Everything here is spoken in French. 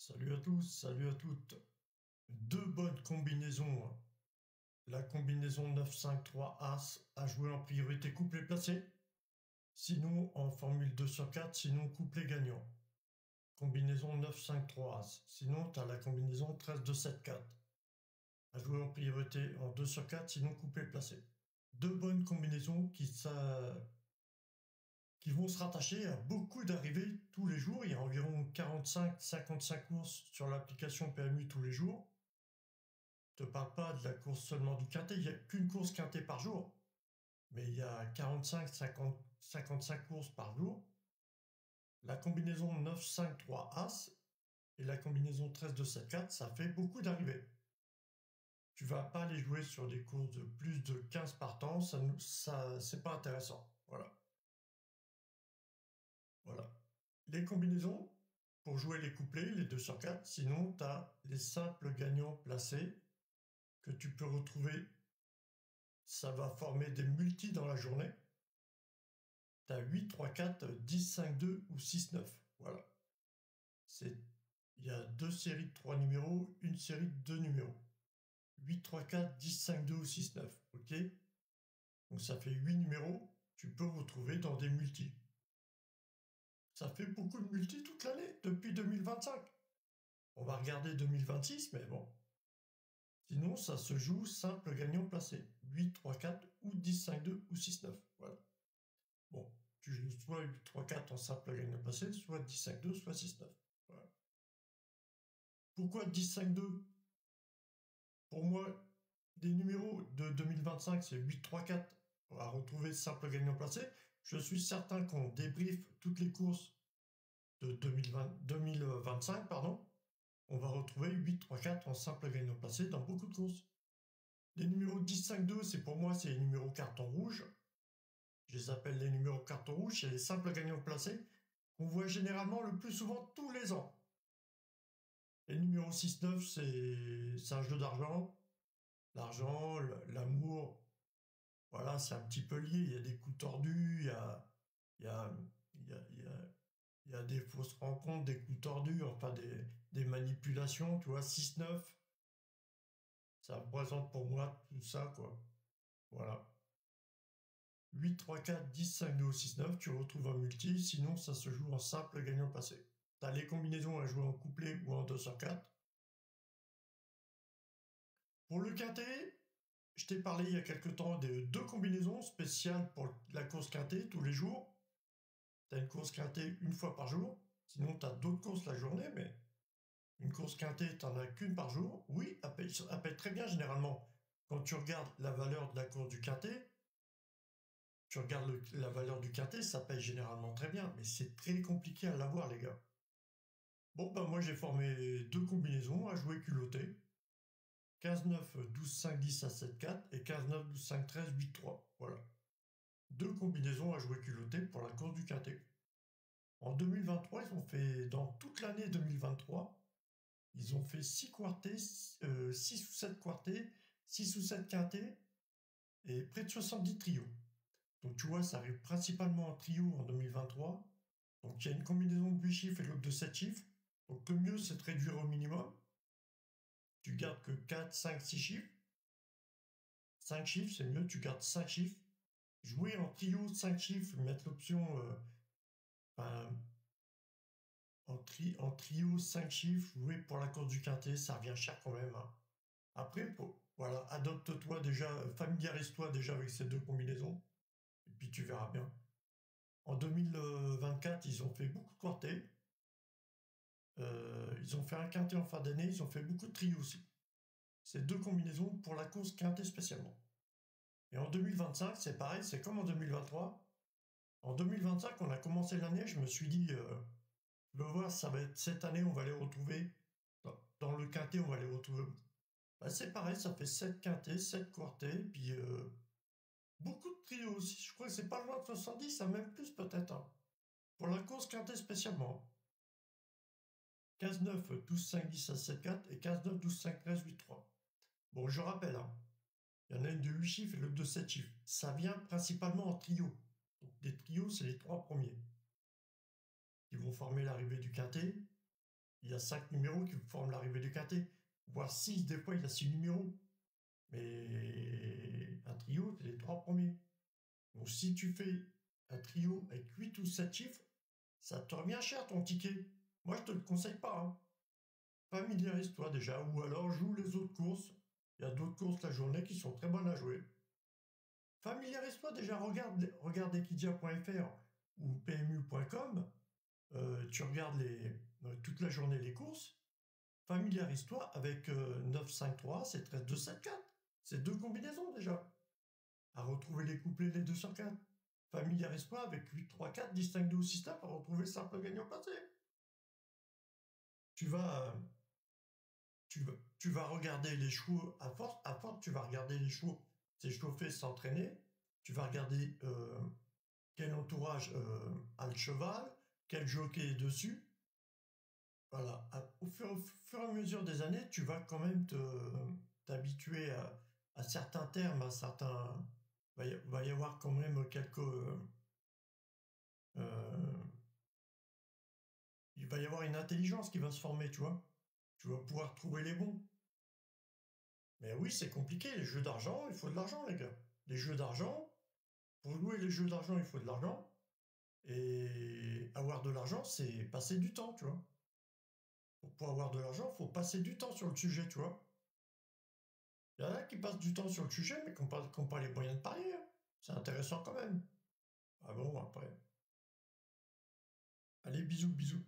Salut à tous, salut à toutes. Deux bonnes combinaisons. La combinaison 9-5-3 As à jouer en priorité couplet placé. Sinon en formule 2 sur 4, sinon couplet gagnant. Combinaison 9-5-3 As. Sinon tu as la combinaison 13-2-7-4 à jouer en priorité en 2 sur 4, sinon couplet placé. Deux bonnes combinaisons qui vont se rattacher à beaucoup d'arrivées tous les jours. Il y a environ 45-55 courses sur l'application PMU tous les jours. Je ne te parle pas de la course seulement du quintet, il n'y a qu'une course quintet par jour, mais il y a 45-55 courses par jour. La combinaison 9-5-3 As et la combinaison 13-2-7-4, ça fait beaucoup d'arrivées. Tu vas pas aller jouer sur des courses de plus de 15 partants, ça c'est pas intéressant. Voilà. Les combinaisons, pour jouer les couplets, les 2 sur 4, sinon tu as les simples gagnants placés que tu peux retrouver. Ça va former des multis dans la journée. Tu as 8, 3, 4, 10, 5, 2 ou 6, 9. Voilà. Il y a deux séries de 3 numéros, une série de 2 numéros. 8, 3, 4, 10, 5, 2 ou 6, 9. Ok. Donc ça fait 8 numéros. Tu peux retrouver dans des multis. Ça fait beaucoup de multis toute l'année, depuis 2025. On va regarder 2026, mais bon. Sinon, ça se joue simple gagnant placé. 8, 3, 4 ou 10, 5, 2 ou 6, 9. Voilà. Bon, tu joues soit 8, 3, 4 en simple gagnant placé, soit 10, 5, 2, soit 6, 9. Voilà. Pourquoi 10, 5, 2? Pour moi, des numéros de 2025, c'est 8, 3, 4. On va retrouver simple gagnant placé. Je suis certain qu'on débriefe toutes les courses de 2025, pardon. On va retrouver 8, 3, 4 en simple gagnant placé dans beaucoup de courses. Les numéros 10, 5, 2, c'est pour moi, c'est les numéros carton rouge. Je les appelle les numéros carton rouge, c'est les simples gagnants placés qu'on voit généralement le plus souvent tous les ans. Et le numéro 6-9, c'est un jeu d'argent. L'argent, l'amour, voilà, c'est un petit peu lié. Il y a des coups tordus, il y a, il y a, il y a, il y a, il y a des fausses rencontres, des coups tordus, enfin des manipulations, tu vois, 6-9. Ça représente pour moi tout ça, quoi. Voilà. 8, 3, 4, 10, 5, 2 ou 6, 9, tu retrouves un multi, sinon ça se joue en simple gagnant placé. Tu as les combinaisons à jouer en couplet ou en 2 sur 4. Pour le quintet, je t'ai parlé il y a quelques temps de deux combinaisons spéciales pour la course quintet tous les jours. Tu as une course quintet une fois par jour, sinon tu as d'autres courses la journée, mais une course quintet, tu n'en as qu'une par jour. Oui, elle paye très bien généralement. Quand tu regardes la valeur de la course du quintet, tu regardes la valeur du quintet, ça paye généralement très bien, mais c'est très compliqué à l'avoir, les gars. Bon, ben moi j'ai formé deux combinaisons à jouer culotté. 15-9, 12-5, 10 à 7-4 et 15-9, 12-5, 13, 8-3. Voilà. Deux combinaisons à jouer culotté pour la course du quintet. En 2023, ils ont fait, dans toute l'année 2023, ils ont fait 6 quartés, 6 ou 7 quartés, 6 ou 7 quintés et près de 70 trios. Donc tu vois, ça arrive principalement en trio en 2023. Donc il y a une combinaison de 8 chiffres et l'autre de 7 chiffres. Donc le mieux, c'est de réduire au minimum. Tu gardes que 4, 5, 6 chiffres. 5 chiffres, c'est mieux, tu gardes 5 chiffres. Jouer en trio 5 chiffres, mettre l'option en trio 5 chiffres, jouer pour la course du quintet, ça revient cher quand même. Hein. Après, voilà, adopte-toi déjà, familiarise-toi déjà avec ces deux combinaisons, et puis tu verras bien. En 2024, ils ont fait beaucoup de quartés. Ils ont fait un quintet en fin d'année, ils ont fait beaucoup de trios aussi. C'est deux combinaisons pour la course quintet spécialement. Et en 2025, c'est pareil, c'est comme en 2023. En 2025, on a commencé l'année, je me suis dit, je vais voir, ça va être cette année, on va les retrouver. Dans le quintet, on va les retrouver. Bah, c'est pareil, ça fait 7 quintets, 7 quartés, puis beaucoup de trios aussi. Je crois que c'est pas loin de 70, ça même plus peut-être. Hein. Pour la course quintet spécialement. 15-9, 12-5, 10 à 7-4 et 15-9, 12-5, 13, 8-3. Bon, je rappelle, hein, il y en a une de 8 chiffres et l'autre de 7 chiffres. Ça vient principalement en trio. Donc, des trios, c'est les 3 premiers qui vont former l'arrivée du quintet. Il y a 5 numéros qui forment l'arrivée du quintet, voire 6, des fois il y a 6 numéros. Mais un trio, c'est les 3 premiers. Donc si tu fais un trio avec 8 ou 7 chiffres, ça te revient cher ton ticket. Moi je te le conseille pas. Hein. Familiarise-toi déjà, ou alors joue les autres courses. Il y a d'autres courses la journée qui sont très bonnes à jouer. Familiarise-toi déjà, regarde equidia.fr ou pmu.com, tu regardes toute la journée les courses, familiarise-toi avec 953, c'est 13274. C'est 2 combinaisons déjà. À retrouver les couplets, les 204. Familiarise-toi avec 834, distingue 2 ou 6 à retrouver simple gagnant placé. Tu vas, tu vas regarder les chevaux, à force, tu vas regarder les chevaux s'échauffer, s'entraîner. Tu vas regarder quel entourage a le cheval, quel jockey est dessus. Voilà. Au fur et à mesure des années, tu vas quand même t'habituer à certains termes, à certains. Va y avoir quand même quelques. Il va y avoir une intelligence qui va se former, tu vois. Tu vas pouvoir trouver les bons. Mais oui, c'est compliqué. Les jeux d'argent, il faut de l'argent, les gars. Les jeux d'argent, pour jouer les jeux d'argent, il faut de l'argent. Et avoir de l'argent, c'est passer du temps, tu vois. Pour avoir de l'argent, il faut passer du temps sur le sujet, tu vois. Il y en a qui passent du temps sur le sujet, mais qui n'ont pas les moyens de parier. Hein. C'est intéressant quand même. Ah bon, après. Allez, bisous, bisous.